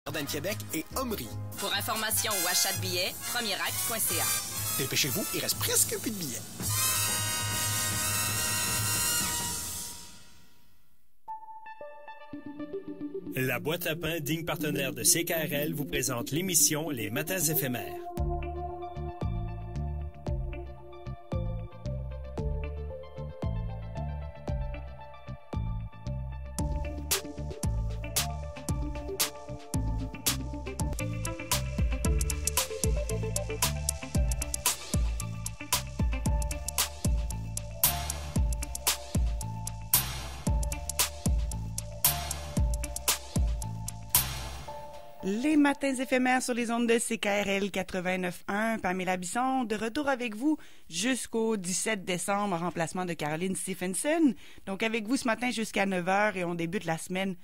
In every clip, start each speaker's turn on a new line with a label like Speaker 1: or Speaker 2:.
Speaker 1: Jardin Québec et Omri.
Speaker 2: Pour information ou achat de billets, premieract.ca.
Speaker 1: Dépêchez-vous, il reste presque plus de billets.
Speaker 3: La boîte à pain, digne partenaire de CKRL, vous présente l'émission Les Matins éphémères.
Speaker 4: Les matins éphémères sur les ondes de CKRL 89.1. Pamela Bisson, de retour avec vous jusqu'au 17 décembre en remplacement de Caroline Stephenson. Donc avec vous ce matin jusqu'à 9h et on débute la semaine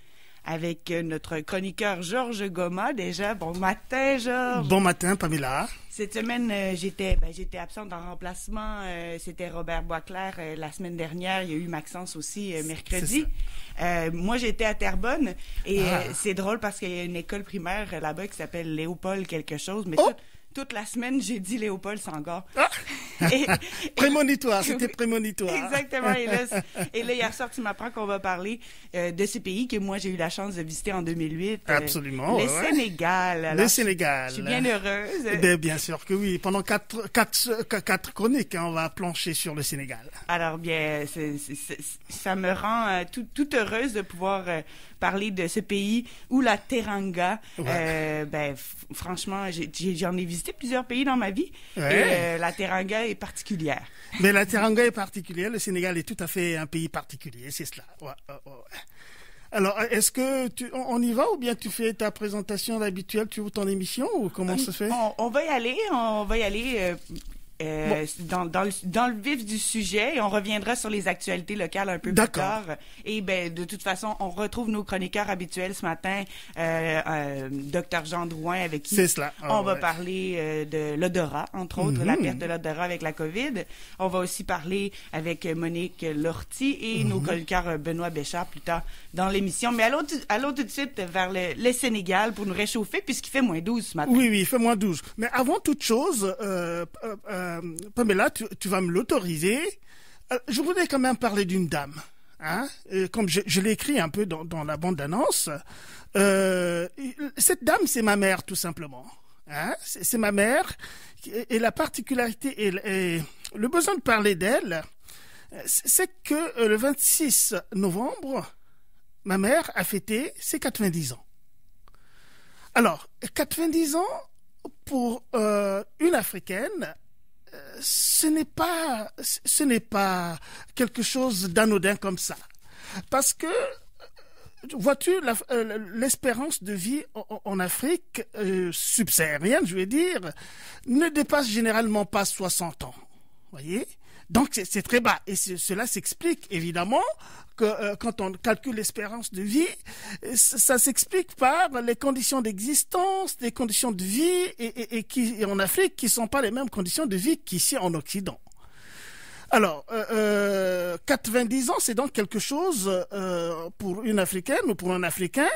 Speaker 4: avec notre chroniqueur Georges Goma. Déjà, bon matin Georges.
Speaker 5: Bon matin Pamela.
Speaker 4: Cette semaine, j'étais absente en remplacement. C'était Robert Boisclair la semaine dernière. Il y a eu Maxence aussi mercredi. Moi, j'étais à Terrebonne et c'est drôle parce qu'il y a une école primaire là-bas qui s'appelle Léopold quelque chose, mais toute la semaine, j'ai dit Léopold Sangor.
Speaker 5: Prémonitoire, c'était prémonitoire.
Speaker 4: Exactement. Et là, hier soir, tu m'apprends qu'on va parler de ce pays que moi, j'ai eu la chance de visiter en 2008.
Speaker 5: Absolument.
Speaker 4: Le Sénégal. Alors,
Speaker 5: le Sénégal.
Speaker 4: Je suis bien heureuse.
Speaker 5: Bien sûr que oui. Pendant quatre chroniques, on va plancher sur le Sénégal.
Speaker 4: Alors, bien, ça me rend tout heureuse de pouvoir parler de ce pays où la teranga, franchement, j'en ai visité plusieurs pays dans ma vie et la teranga est particulière.
Speaker 5: Mais la teranga est particulière, le Sénégal est tout à fait un pays particulier, c'est cela. Ouais. Alors, est-ce que on y va ou bien tu fais ta présentation habituelle, tu ouvres ton émission ou comment ça se fait?
Speaker 4: On va y aller, dans le vif du sujet et on reviendra sur les actualités locales un peu plus tard. Et de toute façon, on retrouve nos chroniqueurs habituels ce matin, Dr Jean Drouin avec qui on va parler de l'odorat, entre autres, la perte de l'odorat avec la COVID. On va aussi parler avec Monique Lortie et nos chroniqueurs Benoît Béchard plus tard dans l'émission. Mais allons tout de suite vers le Sénégal pour nous réchauffer puisqu'il fait -12 ce matin.
Speaker 5: Oui, il fait -12. Mais avant toute chose, Pamela, tu vas me l'autoriser. Je voudrais quand même parler d'une dame. Comme je l'ai écrit un peu dans la bande-annonce. Cette dame, c'est ma mère, tout simplement. C'est ma mère. Et la particularité et le besoin de parler d'elle, c'est que le 26 novembre, ma mère a fêté ses 90 ans. Alors, 90 ans, pour une Africaine, ce n'est pas quelque chose d'anodin comme ça. Parce que, vois-tu, l'espérance de vie en Afrique subsaharienne, je vais dire, ne dépasse généralement pas 60 ans. Voyez ? Donc c'est très bas. Et cela s'explique évidemment que quand on calcule l'espérance de vie, ça s'explique par les conditions d'existence, les conditions de vie et en Afrique qui sont pas les mêmes conditions de vie qu'ici en Occident. Alors, 90 ans, c'est donc quelque chose pour une Africaine ou pour un Africain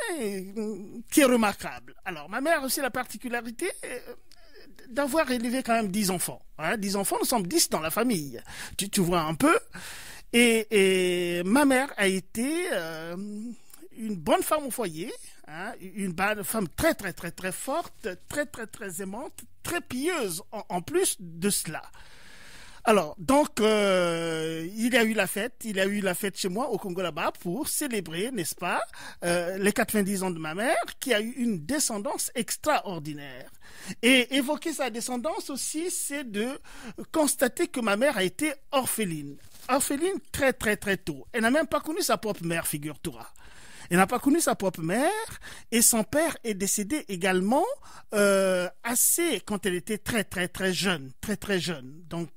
Speaker 5: qui est remarquable. Alors, ma mère a aussi la particularité d'avoir élevé quand même 10 enfants. 10 enfants, nous sommes 10 dans la famille. Tu vois un peu. Et ma mère a été une bonne femme au foyer, une femme très, très, très, très forte, très, très, très aimante, très pieuse en plus de cela. Alors, donc, il y a eu la fête chez moi au Congo là-bas pour célébrer, n'est-ce pas, les 90 ans de ma mère qui a eu une descendance extraordinaire. Et évoquer sa descendance aussi, c'est de constater que ma mère a été orpheline. Orpheline très, très, très tôt. Elle n'a même pas connu sa propre mère, figure-toi. Elle n'a pas connu sa propre mère et son père est décédé également quand elle était très très très jeune, donc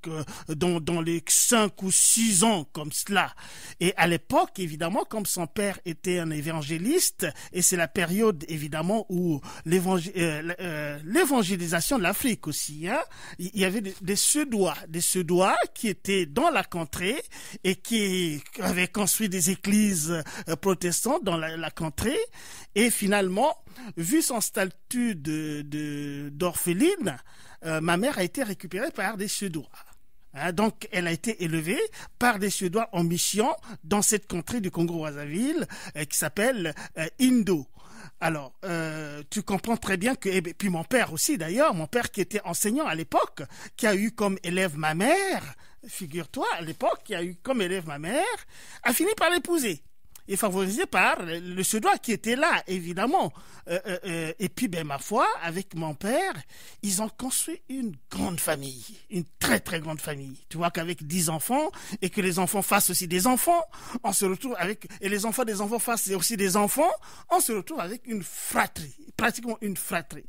Speaker 5: dans les 5 ou 6 ans comme cela. Et à l'époque, évidemment, comme son père était un évangéliste, et c'est la période évidemment où l'évangélisation de l'Afrique aussi, il y avait des Suédois qui étaient dans la contrée et qui avaient construit des églises protestantes dans dans la contrée. Et finalement, vu son statut d'orpheline, ma mère a été récupérée par des Suédois. Donc, elle a été élevée par des Suédois en mission dans cette contrée du Congo-Brazzaville qui s'appelle Indo. Alors, tu comprends très bien que, et puis mon père aussi d'ailleurs, mon père qui était enseignant à l'époque, qui a eu comme élève ma mère, figure-toi, à l'époque, qui a eu comme élève ma mère, a fini par l'épouser. Et favorisé par le Suédois qui était là, évidemment. Et puis, ma foi, avec mon père, ils ont construit une grande famille, une très très grande famille. Tu vois qu'avec 10 enfants, et que les enfants fassent aussi des enfants, on se retrouve avec, et les enfants des enfants fassent aussi des enfants, on se retrouve avec une fratrie, pratiquement une fratrie.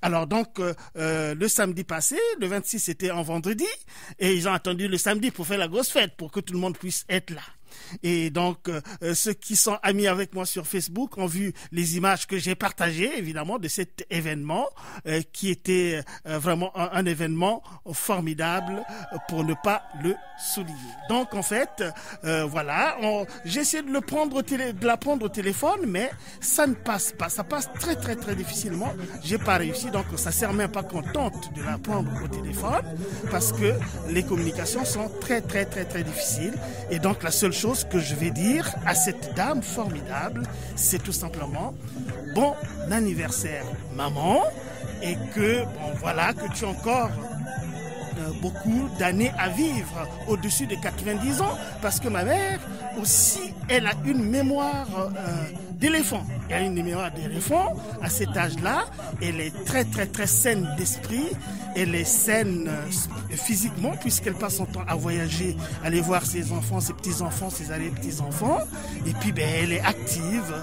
Speaker 5: Alors donc, le samedi passé, le 26 c'était un vendredi, et ils ont attendu le samedi pour faire la grosse fête, pour que tout le monde puisse être là. Et donc, ceux qui sont amis avec moi sur Facebook ont vu les images que j'ai partagées, évidemment, de cet événement qui était vraiment un événement formidable pour ne pas le souligner. Donc, en fait, voilà, j'ai essayé de la prendre au téléphone, mais ça ne passe pas. Ça passe très, très, très difficilement. J'ai pas réussi, donc ça sert même pas qu'on tente de la prendre au téléphone parce que les communications sont très, très, très, très difficiles. Et donc, la seule chose que je vais dire à cette dame formidable, c'est tout simplement bon anniversaire maman et que que tu as encore beaucoup d'années à vivre au-dessus de 90 ans parce que ma mère aussi elle a une mémoire d'éléphant. Elle a une mémoire d'éléphant à cet âge-là. Elle est très très très saine d'esprit. Elle est saine physiquement puisqu'elle passe son temps à voyager, aller voir ses enfants, ses petits-enfants, ses arrière-petits-enfants. Et puis elle est active.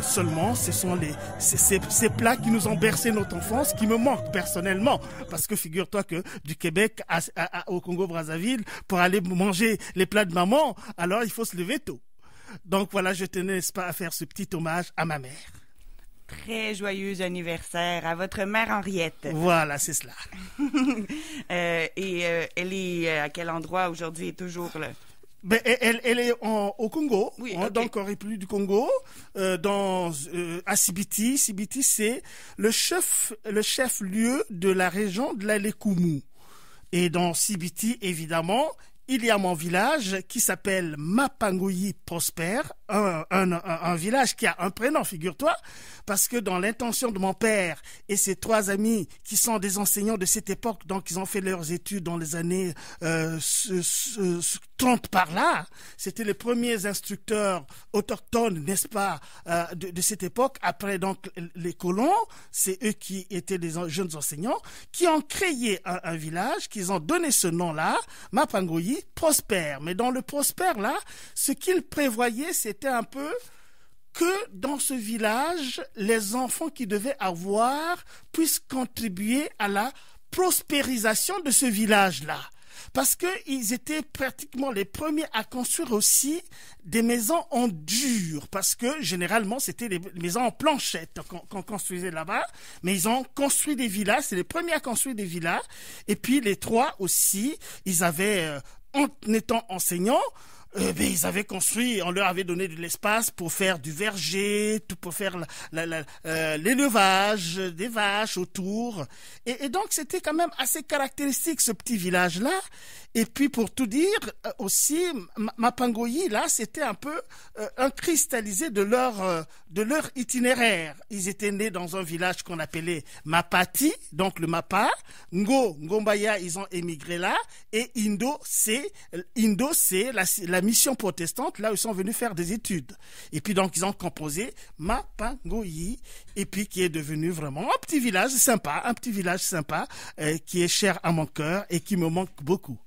Speaker 5: Seulement, ce sont ces plats qui nous ont bercé notre enfance qui me manquent personnellement. Parce que figure-toi que du Québec au Congo-Brazzaville, pour aller manger les plats de maman, alors il faut se lever tôt. Donc voilà, je tenais, n'est-ce pas, à faire ce petit hommage à ma mère.
Speaker 4: Très joyeux anniversaire à votre mère Henriette.
Speaker 5: Voilà, c'est cela.
Speaker 4: Elle est à quel endroit aujourd'hui et toujours là?
Speaker 5: Elle est au Congo,
Speaker 4: oui,
Speaker 5: donc en République du Congo, à Sibiti. Sibiti, c'est le chef-lieu de la région de la Lekumu. Et dans Sibiti, évidemment, il y a mon village qui s'appelle Mapangoyi Prosper, un village qui a un prénom, figure-toi, parce que dans l'intention de mon père et ses 3 amis qui sont des enseignants de cette époque, donc ils ont fait leurs études dans les années 30 par là, c'était les premiers instructeurs autochtones, n'est-ce pas, de cette époque. Après donc les colons, c'est eux qui étaient des jeunes enseignants, qui ont créé un village, qu'ils ont donné ce nom-là, Mapangoyi Prosper. Mais dans le Prosper là, ce qu'ils prévoyaient, c'était un peu que dans ce village, les enfants qui devaient avoir puissent contribuer à la prospérisation de ce village-là. Parce qu'ils étaient pratiquement les premiers à construire aussi des maisons en dur. Parce que généralement, c'était des maisons en planchette qu'on construisait là-bas. Mais ils ont construit des villas. C'est les premiers à construire des villas. Et puis les 3 aussi, ils avaient, en étant enseignants, ils avaient construit, on leur avait donné de l'espace pour faire du verger, tout pour faire l'élevage des vaches autour. Et donc, c'était quand même assez caractéristique, ce petit village-là. Et puis, pour tout dire, aussi, Mapangoyi, là, c'était un peu un cristallisé de leur itinéraire. Ils étaient nés dans un village qu'on appelait Mapati, donc le Mapa. Ngombaya, ils ont émigré là. Et Indo, c'est la mission protestante, là où ils sont venus faire des études. Et puis donc, ils ont composé Mapangoyi, et puis qui est devenu vraiment un petit village sympa, qui est cher à mon cœur et qui me manque beaucoup.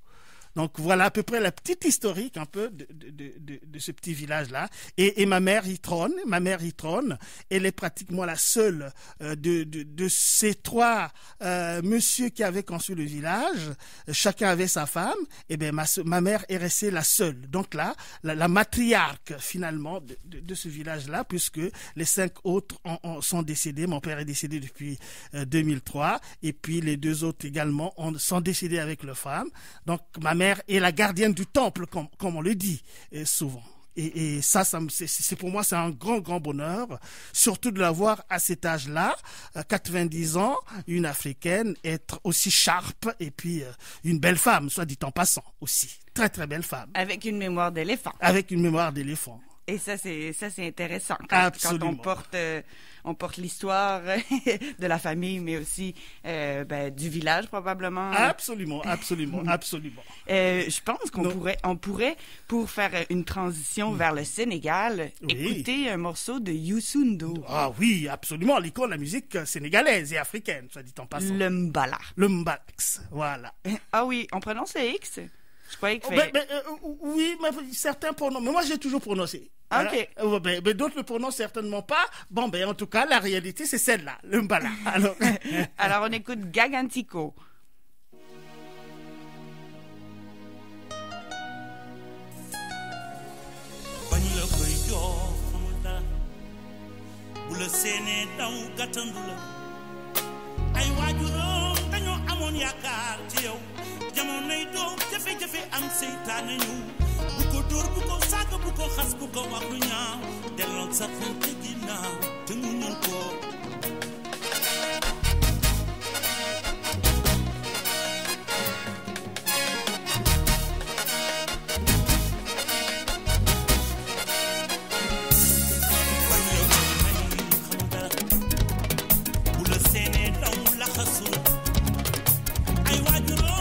Speaker 5: Donc voilà à peu près la petite historique un peu de ce petit village-là. Et ma mère Yitron, elle est pratiquement la seule de ces 3 messieurs qui avaient construit le village. Chacun avait sa femme. Et bien ma mère est restée la seule. Donc là, la matriarque finalement de ce village-là, puisque les 5 autres sont décédés. Mon père est décédé depuis 2003. Et puis les 2 autres également sont décédés avec leur femme. Donc ma mère est la gardienne du temple, comme on le dit souvent. Et ça, c'est pour moi, c'est un grand bonheur, surtout de l'avoir à cet âge-là, 90 ans, une Africaine, être aussi sharp, et puis une belle femme, soit dit en passant aussi. Très, très belle femme.
Speaker 4: Avec une mémoire d'éléphant.
Speaker 5: Avec une mémoire d'éléphant.
Speaker 4: Et ça, c'est intéressant. Quand on porte l'histoire de la famille, mais aussi du village, probablement.
Speaker 5: Absolument.
Speaker 4: Je pense qu'on pourrait, pour faire une transition vers le Sénégal, écouter un morceau de Youssou N'Dour.
Speaker 5: Ah oui, absolument. L'icône de la musique sénégalaise et africaine, soit dit en passant.
Speaker 4: Le Mbala.
Speaker 5: Le Mbalax, voilà.
Speaker 4: Ah oui, on prononce le X? Je croyais que...
Speaker 5: oui, mais certains prononcent. Mais moi, j'ai toujours prononcé.
Speaker 4: OK.
Speaker 5: Mais d'autres ne le prononcent certainement pas. Bon, en tout cas, la réalité, c'est celle-là, le Mbala.
Speaker 4: Alors, on écoute Gagantico.
Speaker 6: jamonoy doom jafe-jafe am seytaane ñu bu ko dóor bu ko saaga bu ko xas bu ko wax lu ñaaw delloon sa xel te ginnaaw te mu ñëw ko bu la seenee daw laxasu ay waajuroom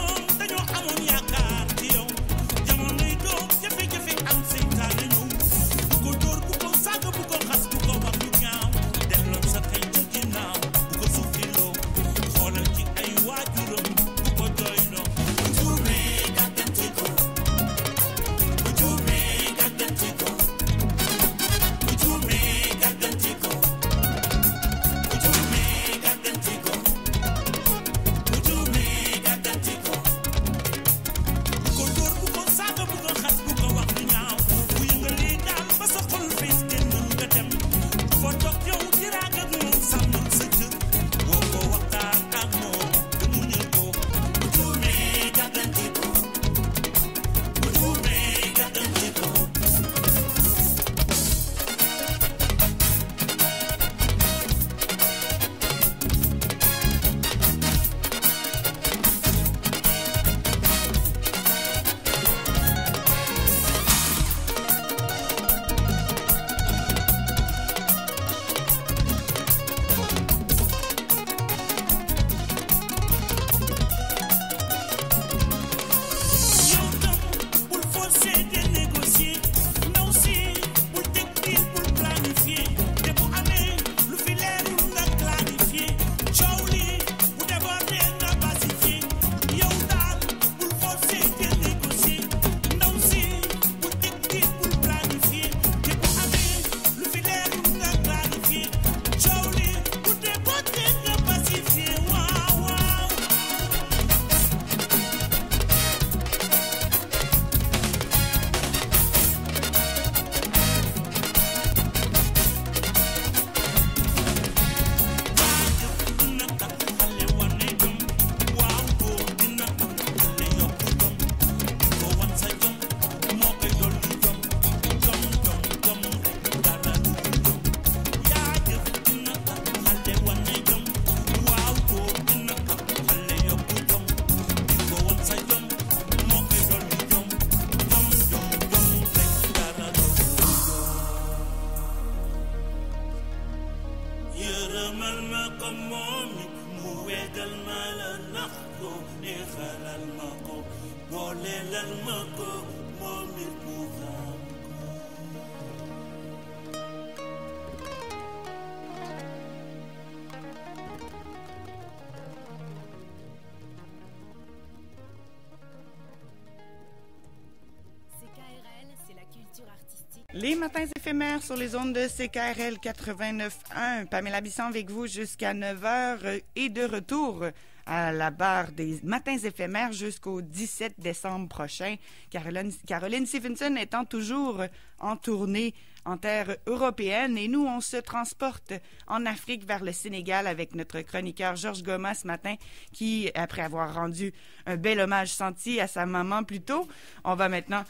Speaker 4: Les matins éphémères sur les ondes de CKRL 89.1. Pamela Bisson avec vous jusqu'à 9h et de retour à la barre des matins éphémères jusqu'au 17 décembre prochain. Caroline Stephenson étant toujours en tournée en terre européenne. Et nous, on se transporte en Afrique vers le Sénégal avec notre chroniqueur Georges Goma ce matin qui, après avoir rendu un bel hommage senti à sa maman plus tôt, on va maintenant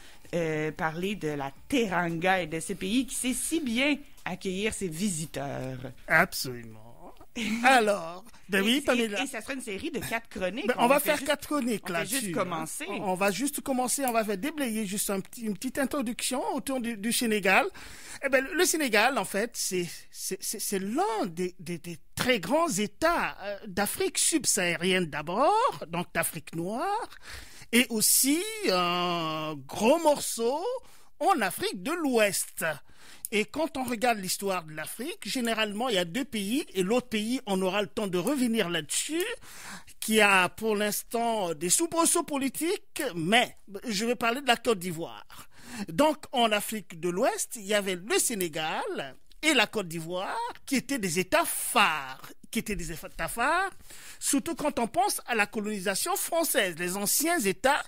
Speaker 4: parler de la Teranga et de ce pays qui sait si bien accueillir ses visiteurs.
Speaker 5: Absolument. Alors, oui, Pamela.
Speaker 4: Et ça sera une série de 4 chroniques.
Speaker 5: On va faire 4 chroniques là-dessus.
Speaker 4: On va juste commencer.
Speaker 5: On va juste commencer, on va faire déblayer juste une petite introduction autour du Sénégal. Eh ben, le Sénégal, en fait, c'est l'un des très grands États d'Afrique subsaharienne d'abord, donc d'Afrique noire, et aussi un gros morceau en Afrique de l'Ouest. Et quand on regarde l'histoire de l'Afrique, généralement, il y a 2 pays, et l'autre pays, on aura le temps de revenir là-dessus, qui a pour l'instant des soubresauts politiques, mais je vais parler de la Côte d'Ivoire. Donc, en Afrique de l'Ouest, il y avait le Sénégal et la Côte d'Ivoire, qui étaient des États phares, surtout quand on pense à la colonisation française, les anciens États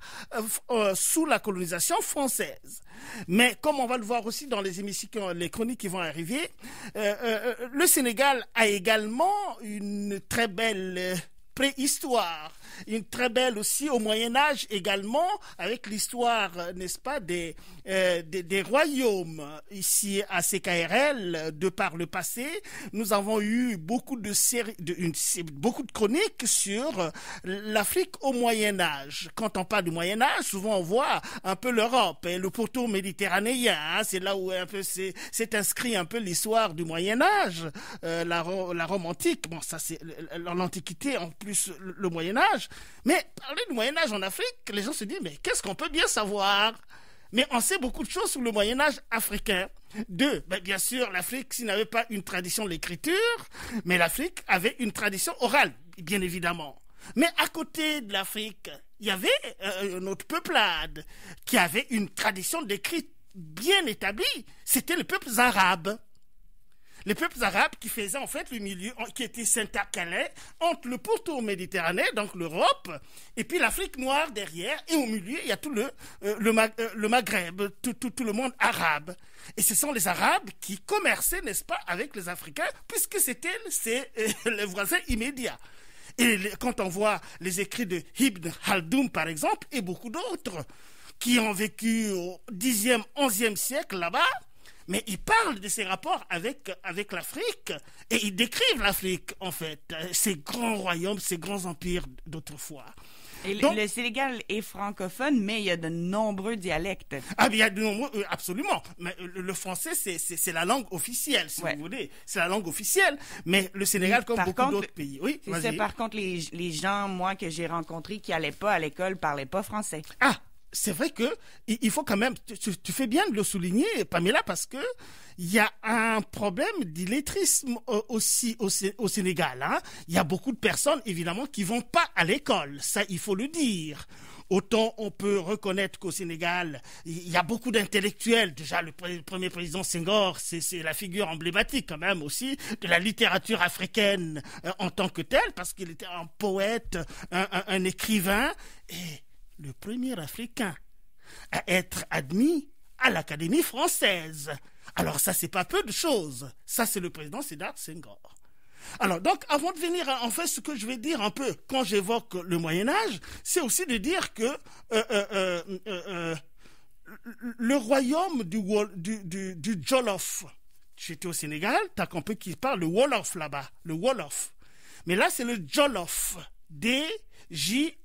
Speaker 5: sous la colonisation française. Mais comme on va le voir aussi dans les émissions, les chroniques qui vont arriver, le Sénégal a également une très belle préhistoire, une très belle aussi au Moyen-Âge également, avec l'histoire, n'est-ce pas, des royaumes ici à CKRL, de par le passé. Nous avons eu beaucoup de chroniques sur l'Afrique au Moyen-Âge. Quand on parle du Moyen-Âge, souvent on voit un peu l'Europe et le pourtour méditerranéen. Hein, c'est là où un peu c'est inscrit un peu l'histoire du Moyen-Âge, la Rome antique. Bon, ça c'est l'Antiquité, en plus le Moyen-Âge. Mais parler du Moyen-Âge en Afrique, les gens se disent, mais qu'est-ce qu'on peut bien savoir? Mais on sait beaucoup de choses sur le Moyen-Âge africain. Bien sûr, l'Afrique, s'il n'avait pas une tradition de l'écriture, mais l'Afrique avait une tradition orale, bien évidemment. Mais à côté de l'Afrique, il y avait une autre peuplade qui avait une tradition d'écrit bien établie. C'était les peuples arabes. Les peuples arabes qui faisaient en fait le milieu, qui était s'intercalaient entre le pourtour méditerranéen, donc l'Europe, et puis l'Afrique noire derrière, et au milieu, il y a tout le Maghreb, tout le monde arabe. Et ce sont les Arabes qui commerçaient, n'est-ce pas, avec les Africains, puisque c'était les voisins immédiats. Et quand on voit les écrits de Ibn Khaldoun, par exemple, et beaucoup d'autres, qui ont vécu au 10e, 11e siècle là-bas, mais ils parlent de ces rapports avec l'Afrique et ils décrivent l'Afrique, en fait, ces grands royaumes, ces grands empires d'autrefois.
Speaker 4: Et donc, le Sénégal est francophone, mais il y a de nombreux dialectes.
Speaker 5: Ah, il y a de nombreux, absolument. Mais le français, c'est la langue officielle, si vous voulez. C'est la langue officielle. Mais le Sénégal, comme beaucoup d'autres pays. Oui,
Speaker 4: c'est par contre, les gens, moi, que j'ai rencontrés qui n'allaient pas à l'école, parlaient pas français.
Speaker 5: Ah! C'est vrai que il faut quand même, tu fais bien de le souligner, Pamela, parce que il y a un problème d'illettrisme aussi au Sénégal. Hein. Il y a beaucoup de personnes, évidemment, qui vont pas à l'école. Ça, il faut le dire. Autant on peut reconnaître qu'au Sénégal, il y a beaucoup d'intellectuels. Déjà, le premier président Senghor, c'est la figure emblématique quand même aussi de la littérature africaine en tant que telle, parce qu'il était un poète, un écrivain, et le premier Africain à être admis à l'Académie française. Alors ça, c'est pas peu de choses. Ça, c'est le président Sédar Senghor. Alors donc, avant de venir, en fait, ce que je vais dire un peu quand j'évoque le Moyen-Âge, c'est aussi de dire que le royaume du Jolof, j'étais au Sénégal, t'as compris qu'il parle le Wolof là-bas, le Wolof. Mais là, c'est le Jolof, D-J-O-L-O-F.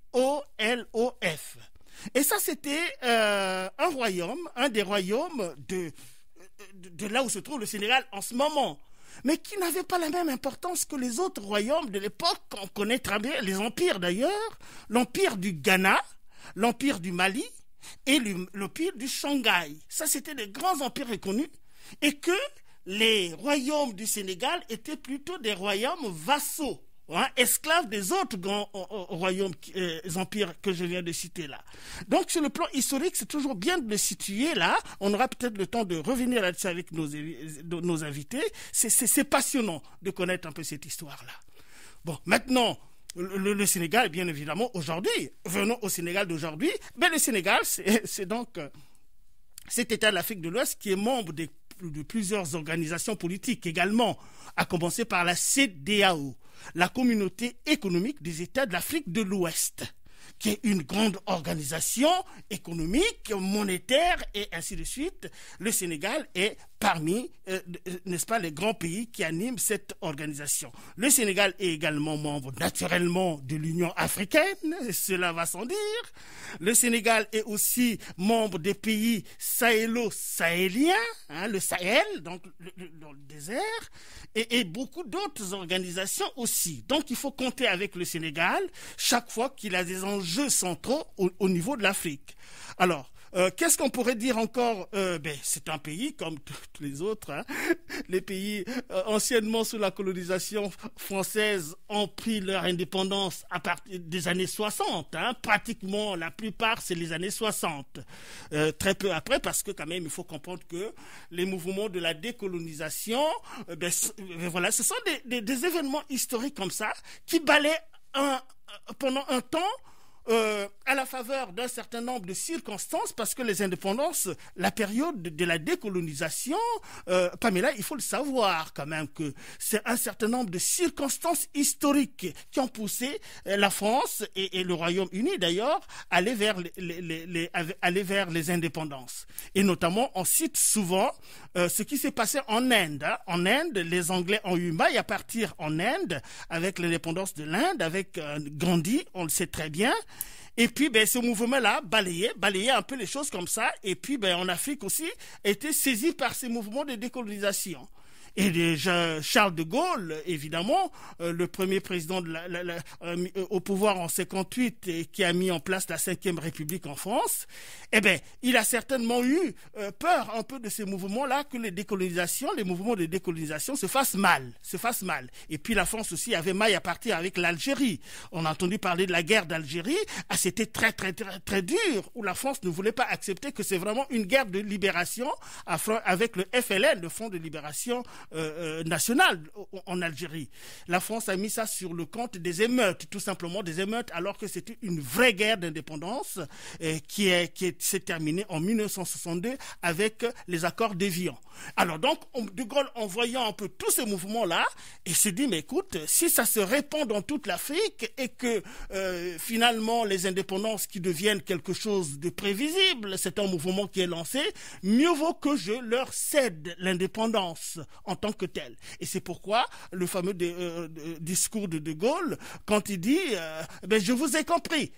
Speaker 5: Et ça, c'était un des royaumes de là où se trouve le Sénégal en ce moment, mais qui n'avait pas la même importance que les autres royaumes de l'époque. On connaît très bien les empires d'ailleurs, l'empire du Ghana, l'empire du Mali et l'empire du Shanghai. Ça, c'était des grands empires reconnus, et que les royaumes du Sénégal étaient plutôt des royaumes vassaux, hein, esclaves des autres grands royaumes, empires que je viens de citer là. Donc sur le plan historique, c'est toujours bien de le situer là. On aura peut-être le temps de revenir là-dessus avec nos invités. C'est passionnant de connaître un peu cette histoire-là. Bon, maintenant, le Sénégal, bien évidemment, aujourd'hui, venons au Sénégal d'aujourd'hui. Ben, le Sénégal, c'est donc cet État de l'Afrique de l'Ouest qui est membre des de plusieurs organisations politiques également, à commencer par la CEDEAO, la Communauté économique des États de l'Afrique de l'Ouest, qui est une grande organisation économique, monétaire et ainsi de suite. Le Sénégal est parmi, n'est-ce pas, les grands pays qui animent cette organisation. Le Sénégal est également membre naturellement de l'Union africaine, cela va sans dire. Le Sénégal est aussi membre des pays sahélo-sahéliens, le Sahel, donc dans le désert, et beaucoup d'autres organisations aussi. Donc il faut compter avec le Sénégal chaque fois qu'il a des enjeux centraux au niveau de l'Afrique. Alors, qu'est-ce qu'on pourrait dire encore? C'est un pays comme tous les autres. Les pays anciennement sous la colonisation française ont pris leur indépendance à partir des années 60. Pratiquement, la plupart, c'est les années 60. Très peu après, parce que quand même, il faut comprendre que les mouvements de la décolonisation, ce sont des événements historiques comme ça qui balaient pendant un temps à la faveur d'un certain nombre de circonstances, parce que les indépendances, la période de la décolonisation, Pamela, il faut le savoir quand même que c'est un certain nombre de circonstances historiques qui ont poussé la France et le Royaume-Uni d'ailleurs à aller vers les indépendances. Et notamment, on cite souvent ce qui s'est passé en Inde. En Inde, les Anglais ont eu maille à partir en Inde avec l'indépendance de l'Inde, avec Gandhi, on le sait très bien. Et puis, ce mouvement-là balayait un peu les choses comme ça. Et puis, en Afrique aussi, était saisi par ces mouvements de décolonisation. Et déjà, Charles de Gaulle, évidemment, le premier président au pouvoir en 58 et qui a mis en place la 5e République en France, il a certainement eu peur un peu de ces mouvements-là, que les mouvements de décolonisation se fassent mal. Et puis la France aussi avait maille à partir avec l'Algérie. On a entendu parler de la guerre d'Algérie. C'était très, très, très, très dur, où la France ne voulait pas accepter que c'est vraiment une guerre de libération avec le FLN, le Front de libération nationale en Algérie. La France a mis ça sur le compte des émeutes, tout simplement des émeutes, alors que c'était une vraie guerre d'indépendance qui s'est terminée en 1962 avec les accords d'Évian. Alors donc, De Gaulle, en voyant un peu tous ces mouvements-là, il s'est dit, mais écoute, si ça se répand dans toute l'Afrique et que finalement les indépendances qui deviennent quelque chose de prévisible, c'est un mouvement qui est lancé, mieux vaut que je leur cède l'indépendance en tant que tel. Et c'est pourquoi le fameux discours de Gaulle, quand il dit je vous ai compris.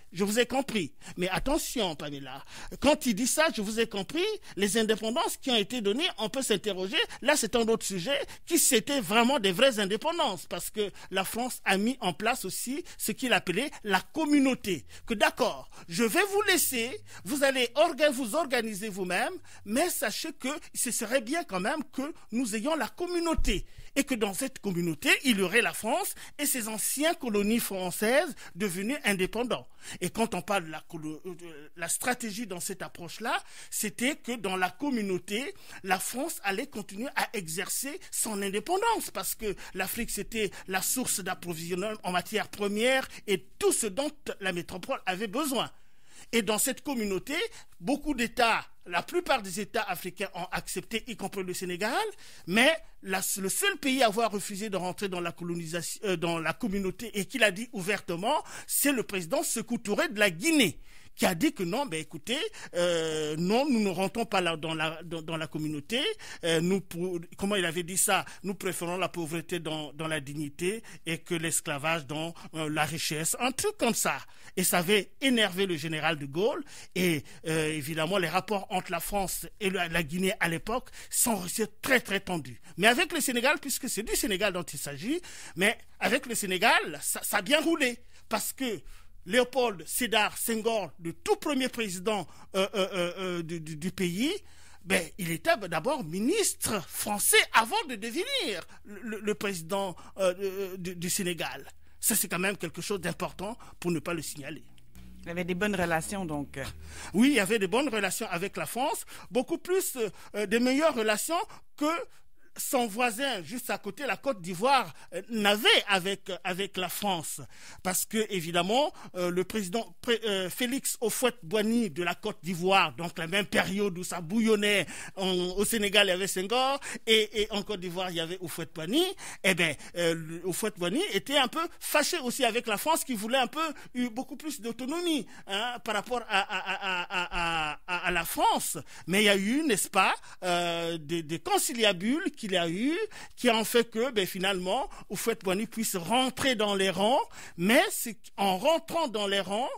Speaker 5: Mais attention, Pamela, quand il dit ça, je vous ai compris, les indépendances qui ont été données, on peut s'interroger, là c'est un autre sujet, qui c'était vraiment des vraies indépendances, parce que la France a mis en place aussi ce qu'il appelait la communauté. Que d'accord, je vais vous laisser, vous allez vous organiser vous-même, mais sachez que ce serait bien quand même que nous ayons la communauté, et que dans cette communauté, il y aurait la France et ses anciennes colonies françaises devenues indépendantes. Et quand on parle de la stratégie dans cette approche-là, c'était que dans la communauté, la France allait continuer à exercer son indépendance, parce que l'Afrique, c'était la source d'approvisionnement en matières premières et tout ce dont la métropole avait besoin. Et dans cette communauté, beaucoup d'États, la plupart des États africains ont accepté, y compris le Sénégal, mais le seul pays à avoir refusé de rentrer dans la communauté et qui l'a dit ouvertement, c'est le président Sékou Touré de la Guinée, qui a dit que non, écoutez, non, nous ne rentrons pas là dans la communauté. Comment il avait dit ça? Nous préférons la pauvreté dans la dignité et que l'esclavage dans la richesse. Un truc comme ça. Et ça avait énervé le général de Gaulle. Et évidemment, les rapports entre la France et la Guinée à l'époque sont restés très, très tendus. Mais avec le Sénégal, puisque c'est du Sénégal dont il s'agit, mais avec le Sénégal, ça a bien roulé. Parce que Léopold Sédar Senghor, le tout premier président du pays, il était d'abord ministre français avant de devenir le président du Sénégal. Ça, c'est quand même quelque chose d'important pour ne pas le signaler.
Speaker 4: Il y avait des bonnes relations, donc.
Speaker 5: Oui, il y avait des bonnes relations avec la France, beaucoup plus de meilleures relations que son voisin juste à côté, la Côte d'Ivoire, n'avait avec la France. Parce que, évidemment, le président Félix Houphouët-Boigny de la Côte d'Ivoire, donc la même période où ça bouillonnait, au Sénégal, il y avait Senghor, et en Côte d'Ivoire, il y avait Houphouët-Boigny, Houphouët-Boigny était un peu fâché aussi avec la France, qui voulait un peu beaucoup plus d'autonomie par rapport à la France. Mais il y a eu, n'est-ce pas, des conciliabules qu'il y a eu, qui ont fait que, finalement, Houphouët-Boigny puisse rentrer dans les rangs, mais c'est en rentrant dans les rangs,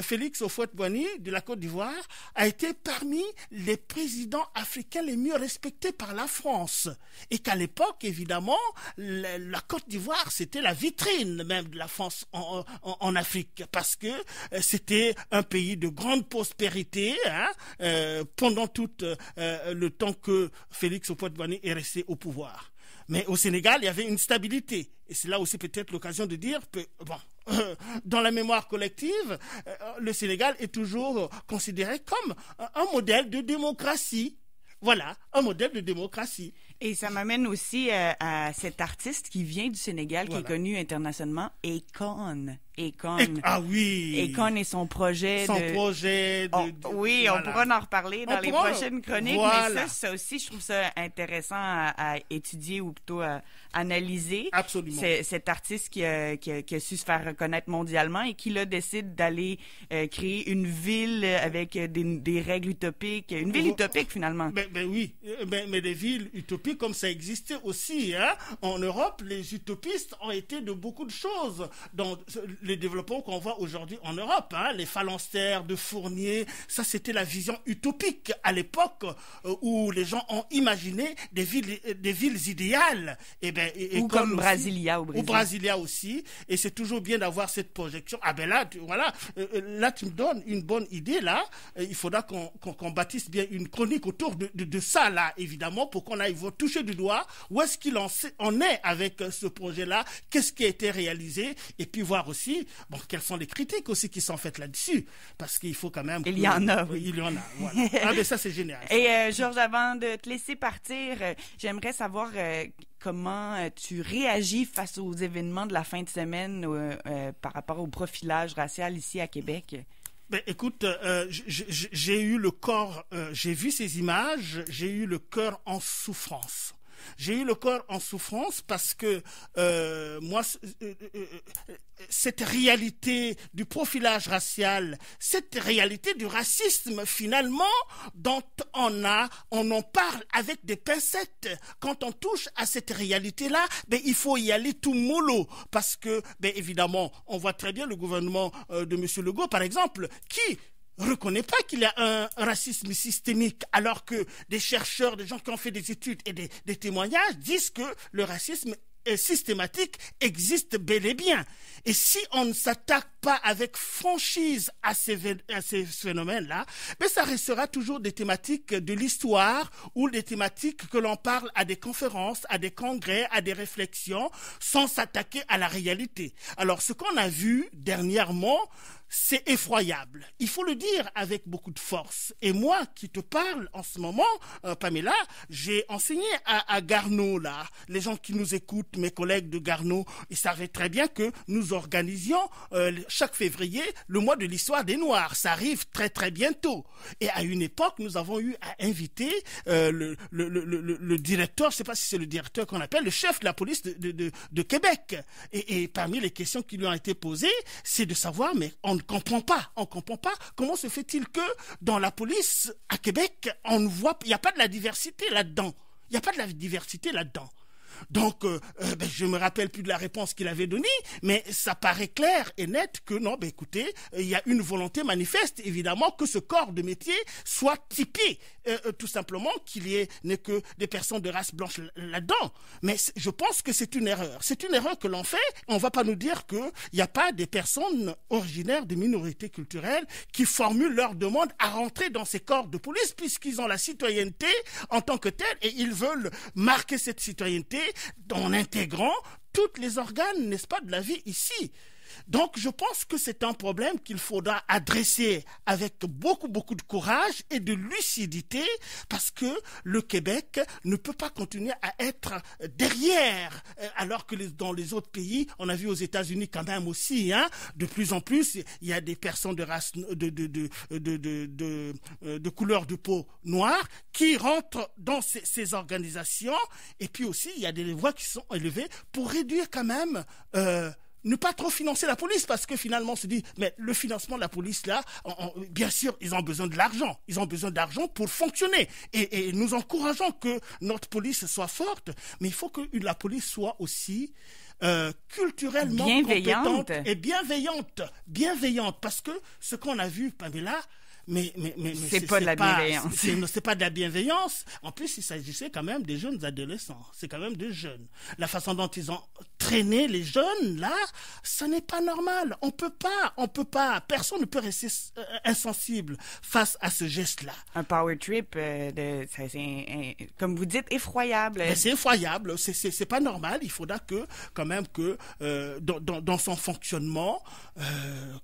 Speaker 5: Félix Houphouët-Boigny de la Côte d'Ivoire a été parmi les présidents africains les mieux respectés par la France. Et qu'à l'époque, évidemment, la Côte d'Ivoire, c'était la vitrine même de la France en Afrique, parce que c'était un pays de grande prospérité pendant tout le temps que Félix Houphouët-Boigny est resté au pouvoir. Mais au Sénégal, il y avait une stabilité. Et c'est là aussi peut-être l'occasion de dire que, dans la mémoire collective, le Sénégal est toujours considéré comme un modèle de démocratie. Voilà, un modèle de démocratie.
Speaker 4: Et ça m'amène aussi à cet artiste qui vient du Sénégal, qui est connu internationalement, Akon.
Speaker 5: Ah oui.
Speaker 4: Akon et son projet
Speaker 5: oui,
Speaker 4: on pourra en reparler dans les prochaines chroniques. Voilà. Mais ça aussi, je trouve ça intéressant à étudier ou plutôt à analyser.
Speaker 5: Absolument.
Speaker 4: C'est cet artiste qui a su se faire reconnaître mondialement et qui là décide d'aller créer une ville avec des règles utopiques, une ville utopique finalement.
Speaker 5: Oui, mais des villes utopiques comme ça existait aussi. En Europe, les utopistes ont été de beaucoup de choses dans les développements qu'on voit aujourd'hui en Europe, les phalanstères de Fournier, ça c'était la vision utopique à l'époque où les gens ont imaginé des villes idéales.
Speaker 4: Ou comme Brasilia au Brésil.
Speaker 5: Ou Brasilia aussi, et c'est toujours bien d'avoir cette projection. Là, tu me donnes une bonne idée là. Il faudra qu'on bâtisse bien une chronique autour de ça là, évidemment, pour qu'on aille toucher du doigt où est-ce qu'il en est avec ce projet-là, qu'est-ce qui a été réalisé, et puis voir aussi quelles sont les critiques aussi qui sont faites là-dessus, parce qu'il faut quand même...
Speaker 4: Il y en a, oui.
Speaker 5: Il y en a, voilà. Mais ça, c'est génial. Ça.
Speaker 4: Et Georges, avant de te laisser partir, j'aimerais savoir comment tu réagis face aux événements de la fin de semaine par rapport au profilage racial ici à Québec.
Speaker 5: Écoute, j'ai eu le corps, j'ai vu ces images, j'ai eu le cœur en souffrance. J'ai eu le corps en souffrance parce que moi, cette réalité du profilage racial, cette réalité du racisme finalement, dont on en parle avec des pincettes. Quand on touche à cette réalité-là, il faut y aller tout mollo parce que, évidemment, on voit très bien le gouvernement de M. Legault, par exemple, qui reconnaît pas qu'il y a un racisme systémique, alors que des chercheurs, des gens qui ont fait des études et des témoignages disent que le racisme systématique existe bel et bien. Et si on ne s'attaque pas avec franchise à ces phénomènes-là, ça restera toujours des thématiques de l'histoire ou des thématiques que l'on parle à des conférences, à des congrès, à des réflexions, sans s'attaquer à la réalité. Alors, ce qu'on a vu dernièrement, c'est effroyable. Il faut le dire avec beaucoup de force. Et moi qui te parle en ce moment, Pamela, j'ai enseigné à Garneau, là. Les gens qui nous écoutent, mes collègues de Garneau, ils savaient très bien que nous organisions chaque février le mois de l'histoire des Noirs. Ça arrive très très bientôt. Et à une époque, nous avons eu à inviter le directeur, je ne sais pas si c'est le directeur qu'on appelle, le chef de la police de Québec. Et parmi les questions qui lui ont été posées, c'est de savoir, mais on ne comprend pas comment se fait-il que dans la police à Québec, on ne voit, il n'y a pas de la diversité là-dedans. Donc, je me rappelle plus de la réponse qu'il avait donnée, mais ça paraît clair et net que non, écoutez, il y a une volonté manifeste, évidemment, que ce corps de métier soit typé, tout simplement, n'ait que des personnes de race blanche là-dedans. Mais je pense que c'est une erreur. C'est une erreur que l'on fait. On va pas nous dire qu'il n'y a pas des personnes originaires des minorités culturelles qui formulent leur demande à rentrer dans ces corps de police, puisqu'ils ont la citoyenneté en tant que telle, et ils veulent marquer cette citoyenneté en intégrant tous les organes, n'est-ce pas, de la vie ici. Donc, je pense que c'est un problème qu'il faudra adresser avec beaucoup de courage et de lucidité, parce que le Québec ne peut pas continuer à être derrière, alors que dans les autres pays, on a vu aux États-Unis quand même aussi, de plus en plus, il y a des personnes de race, de couleur de peau noire qui rentrent dans ces organisations, et puis aussi, il y a des voix qui sont élevées pour réduire quand même ne pas trop financer la police, parce que finalement on se dit, mais le financement de la police là, bien sûr ils ont besoin de l'argent, pour fonctionner, et nous encourageons que notre police soit forte, mais il faut que la police soit aussi culturellement compétente et bienveillante, parce que ce qu'on a vu, Pamela, mais
Speaker 4: c'est pas de la bienveillance.
Speaker 5: C'est pas de la bienveillance. En plus, il s'agissait quand même des jeunes adolescents. C'est quand même des jeunes. La façon dont ils ont traîné les jeunes, là, ça n'est pas normal. On peut pas. Personne ne peut rester insensible face à ce geste-là.
Speaker 4: Un power trip, comme vous dites, effroyable.
Speaker 5: Mais c'est effroyable. C'est pas normal. Il faudra quand même que dans son fonctionnement,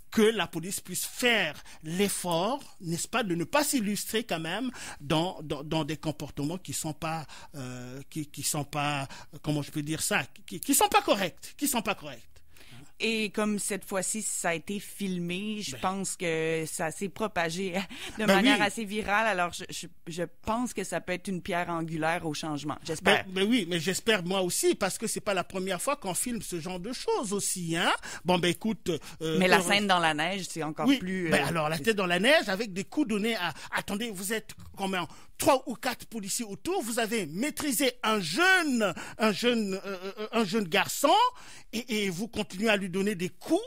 Speaker 5: que la police puisse faire l'effort, n'est-ce pas, de ne pas s'illustrer quand même dans des comportements qui sont pas comment je peux dire ça, qui sont pas corrects.
Speaker 4: Et comme cette fois-ci, ça a été filmé, je pense que ça s'est propagé de manière assez virale. Alors, je pense que ça peut être une pierre angulaire au changement. J'espère.
Speaker 5: Oui, mais j'espère moi aussi, parce que c'est pas la première fois qu'on filme ce genre de choses aussi, Bon, écoute.
Speaker 4: Mais la scène dans la neige, c'est encore plus.
Speaker 5: Alors, la tête dans la neige, avec des coups donnés à. Attendez, vous êtes combien? 3 ou 4 policiers autour, vous avez maîtrisé un jeune garçon, et vous continuez à lui donner des coups.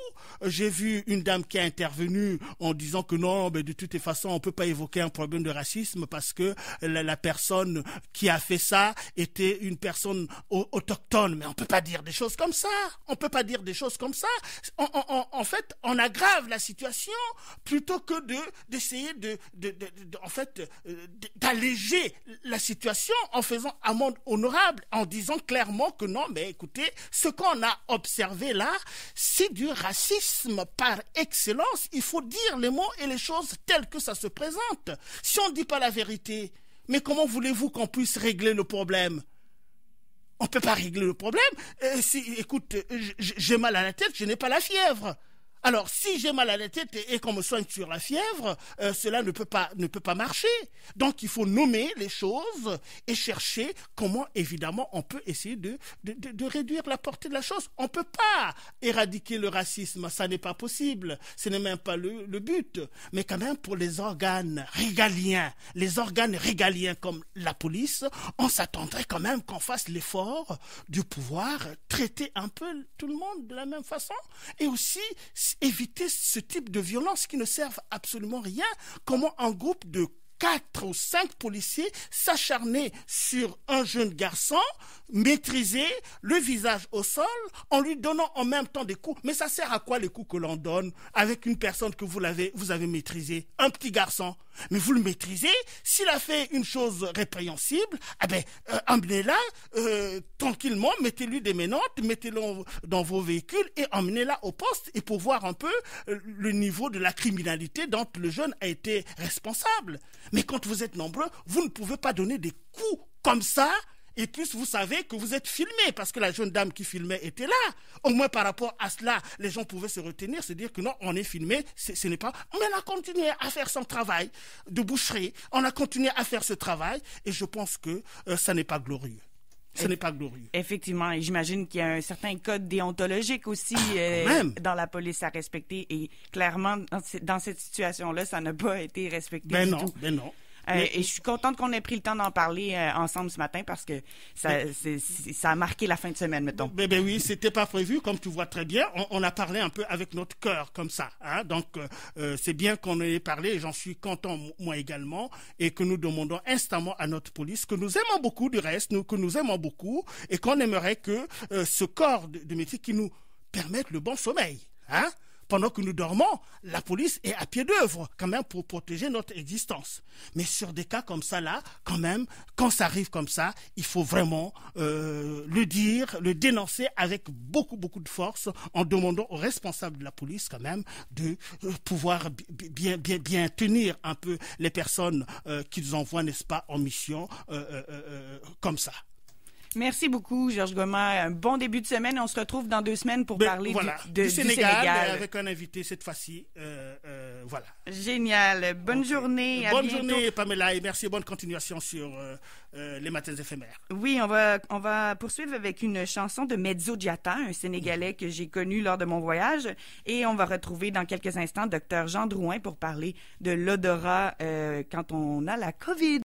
Speaker 5: J'ai vu une dame qui a intervenu en disant que non, de toute façon, on peut pas évoquer un problème de racisme parce que la personne qui a fait ça était une personne autochtone. Mais on peut pas dire des choses comme ça. En fait, on aggrave la situation plutôt que d'essayer d'alléger la situation en faisant amende honorable, en disant clairement que non, mais écoutez, ce qu'on a observé là, c'est du racisme par excellence. Il faut dire les mots et les choses telles que ça se présente. Si on ne dit pas la vérité, mais comment voulez-vous qu'on puisse régler le problème? On ne peut pas régler le problème. Écoute, j'ai mal à la tête, je n'ai pas la fièvre. Alors, si j'ai mal à la tête et qu'on me soigne sur la fièvre, cela ne peut pas marcher. Donc, il faut nommer les choses et chercher comment, évidemment, on peut essayer de réduire la portée de la chose. On peut pas éradiquer le racisme, ça n'est pas possible. Ce n'est même pas le but. Mais quand même, pour les organes régaliens comme la police, on s'attendrait quand même qu'on fasse l'effort de pouvoir traiter un peu tout le monde de la même façon. Et aussi, éviter ce type de violence qui ne servent absolument rien. Comment un groupe de 4 ou 5 policiers s'acharner sur un jeune garçon, maîtriser le visage au sol, en lui donnant en même temps des coups. Mais ça sert à quoi les coups que l'on donne avec une personne que vous avez maîtrisée, un petit garçon? Mais vous le maîtrisez, s'il a fait une chose répréhensible, emmenez-la tranquillement, mettez-lui des menottes, mettez-le dans vos véhicules et emmenez-la au poste, et pour voir un peu le niveau de la criminalité dont le jeune a été responsable. Mais quand vous êtes nombreux, vous ne pouvez pas donner des coups comme ça. Et puis, vous savez que vous êtes filmé, parce que la jeune dame qui filmait était là. Au moins, par rapport à cela, les gens pouvaient se retenir, se dire que non, on est filmé, ce n'est pas... Mais on a continué à faire son travail de boucherie, on a continué à faire ce travail, et je pense que ça n'est pas glorieux. Ce n'est pas glorieux.
Speaker 4: Effectivement, et j'imagine qu'il y a un certain code déontologique aussi dans la police à respecter, et clairement, dans cette situation-là, ça n'a pas été respecté du tout.
Speaker 5: Ben non.
Speaker 4: Et je suis contente qu'on ait pris le temps d'en parler ensemble ce matin, parce que ça a marqué la fin de semaine, mettons.
Speaker 5: Oui, c'était pas prévu, comme tu vois très bien. On a parlé un peu avec notre cœur, comme ça. Donc, c'est bien qu'on ait parlé, et j'en suis content, moi également, et que nous demandons instamment à notre police, que nous aimons beaucoup du reste, que nous aimons beaucoup, et qu'on aimerait que ce corps de métier qui nous permette le bon sommeil, pendant que nous dormons, la police est à pied d'œuvre, quand même, pour protéger notre existence. Mais sur des cas comme ça, là, quand même, quand ça arrive comme ça, il faut vraiment le dire, le dénoncer avec beaucoup de force, en demandant aux responsables de la police, quand même, de pouvoir bien tenir un peu les personnes qu'ils envoient, n'est-ce pas, en mission, comme ça.
Speaker 4: Merci beaucoup, Georges Goma. Un bon début de semaine. On se retrouve dans 2 semaines pour parler
Speaker 5: du Sénégal. Avec un invité cette fois-ci. Voilà.
Speaker 4: Génial. Bonne journée.
Speaker 5: Bonne journée, Pamela, et merci. Bonne continuation sur les matins éphémères.
Speaker 4: Oui, on va poursuivre avec une chanson de Medzo Diatta, un Sénégalais que j'ai connu lors de mon voyage. Et on va retrouver dans quelques instants Dr Jean Drouin pour parler de l'odorat quand on a la COVID.